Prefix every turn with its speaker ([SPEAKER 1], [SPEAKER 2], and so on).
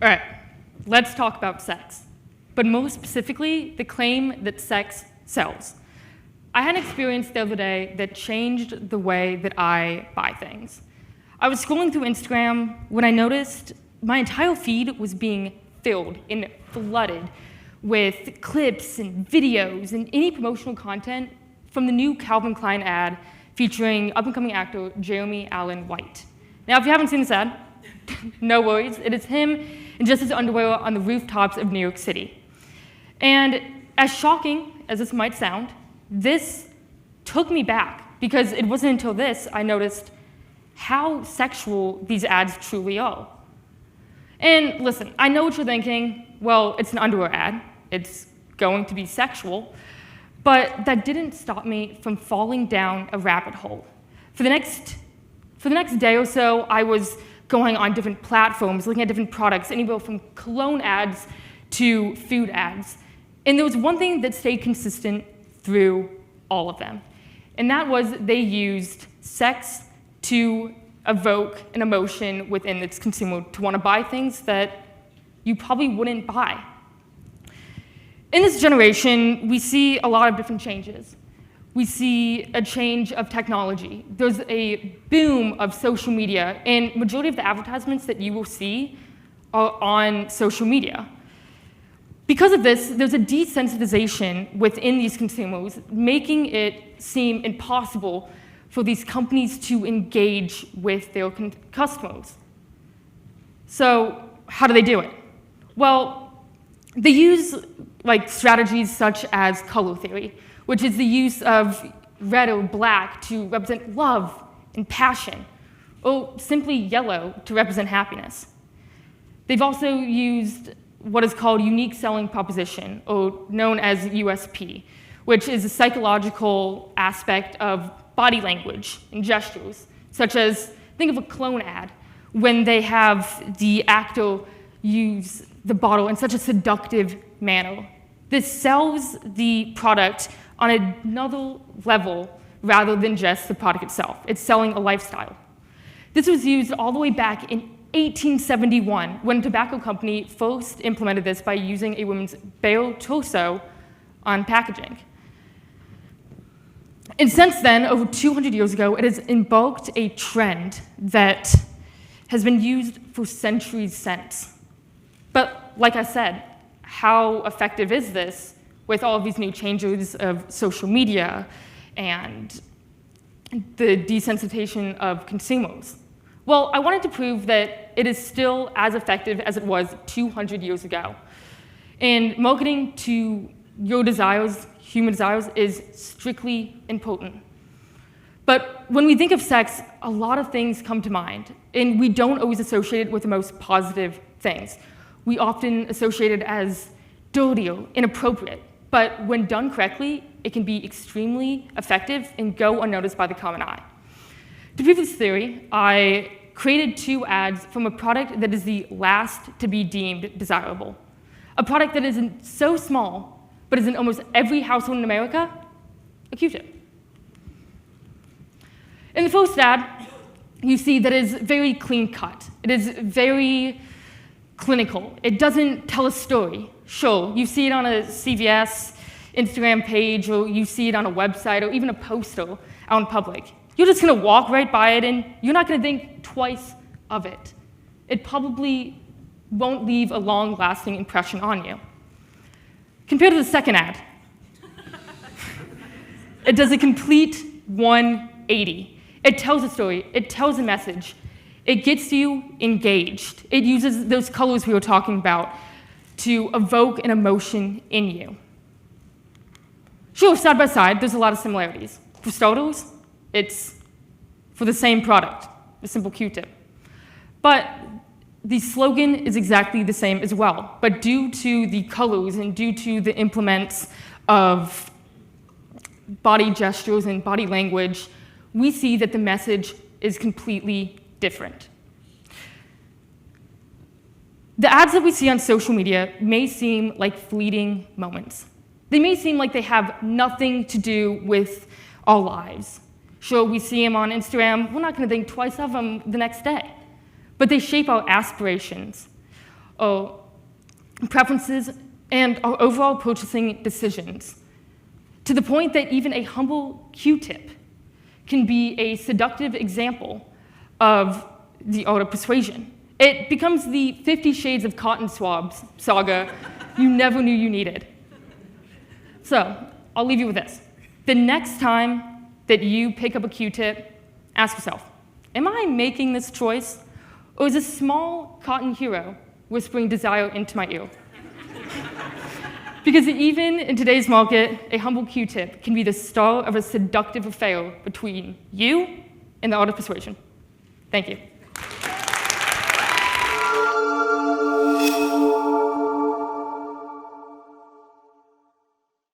[SPEAKER 1] All right, let's talk about sex, but more specifically, the claim that sex sells. I had an experience the other day that changed the way that I buy things. I was scrolling through Instagram when I noticed my entire feed was being filled and flooded with clips and videos and any promotional content from the new Calvin Klein ad featuring up-and-coming actor Jeremy Allen White. Now, if you haven't seen this ad, no worries. It is him in just his underwear on the rooftops of New York City. And as shocking as this might sound, this took me back because it wasn't until this I noticed how sexual these ads truly are. And listen, I know what you're thinking. Well, it's an underwear ad. It's going to be sexual. But that didn't stop me from falling down a rabbit hole. For the next day or so, I was going on different platforms, looking at different products, anywhere from cologne ads to food ads. And there was one thing that stayed consistent through all of them. And that was they used sex to evoke an emotion within its consumer to want to buy things that you probably wouldn't buy. In this generation, we see a lot of different changes. We see a change of technology. There's a boom of social media, and majority of the advertisements that you will see are on social media. Because of this, there's a desensitization within these consumers, making it seem impossible for these companies to engage with their customers. So how do they do it? Well, they use strategies such as color theory, which is the use of red or black to represent love and passion, or simply yellow to represent happiness. They've also used what is called unique selling proposition, or known as USP, which is a psychological aspect of body language and gestures, such as, think of a cologne ad, when they have the actor use the bottle in such a seductive manner. This sells the product on another level rather than just the product itself. It's selling a lifestyle. This was used all the way back in 1871 when a tobacco company first implemented this by using a woman's bare torso on packaging. And since then, over 200 years ago, it has embarked a trend that has been used for centuries since. But like I said, how effective is this with all of these new changes of social media and the desensitization of consumers? Well, I wanted to prove that it is still as effective as it was 200 years ago. And marketing to your desires, human desires, is strictly important. But when we think of sex, a lot of things come to mind, and we don't always associate it with the most positive things. We often associate it as dirty or inappropriate, but when done correctly, it can be extremely effective and go unnoticed by the common eye. To prove this theory, I created 2 ads from a product that is the last to be deemed desirable. A product that isn't so small, but is in almost every household in America, a Q-tip. In the first ad, you see that it is very clean cut. It is very clinical. It doesn't tell a story. Sure, you see it on a CVS Instagram page, or you see it on a website, or even a poster out in public. You're just going to walk right by it, and you're not going to think twice of it. It probably won't leave a long-lasting impression on you. Compared to the second ad, it does a complete 180. It tells a story. It tells a message. It gets you engaged. It uses those colors we were talking about to evoke an emotion in you. Sure, side by side, there's a lot of similarities. For starters, it's for the same product, a simple Q-tip. But the slogan is exactly the same as well. But due to the colors and due to the implements of body gestures and body language, we see that the message is completely different. The ads that we see on social media may seem like fleeting moments. They may seem like they have nothing to do with our lives. Sure, we see them on Instagram. We're not going to think twice of them the next day. But they shape our aspirations, our preferences, and our overall purchasing decisions, to the point that even a humble Q-tip can be a seductive example of the art of persuasion. It becomes the 50 Shades of Cotton Swabs saga you never knew you needed. So, I'll leave you with this. The next time that you pick up a Q-tip, ask yourself, am I making this choice, or is a small cotton hero whispering desire into my ear? Because even in today's market, a humble Q-tip can be the start of a seductive affair between you and the art of persuasion. Thank you.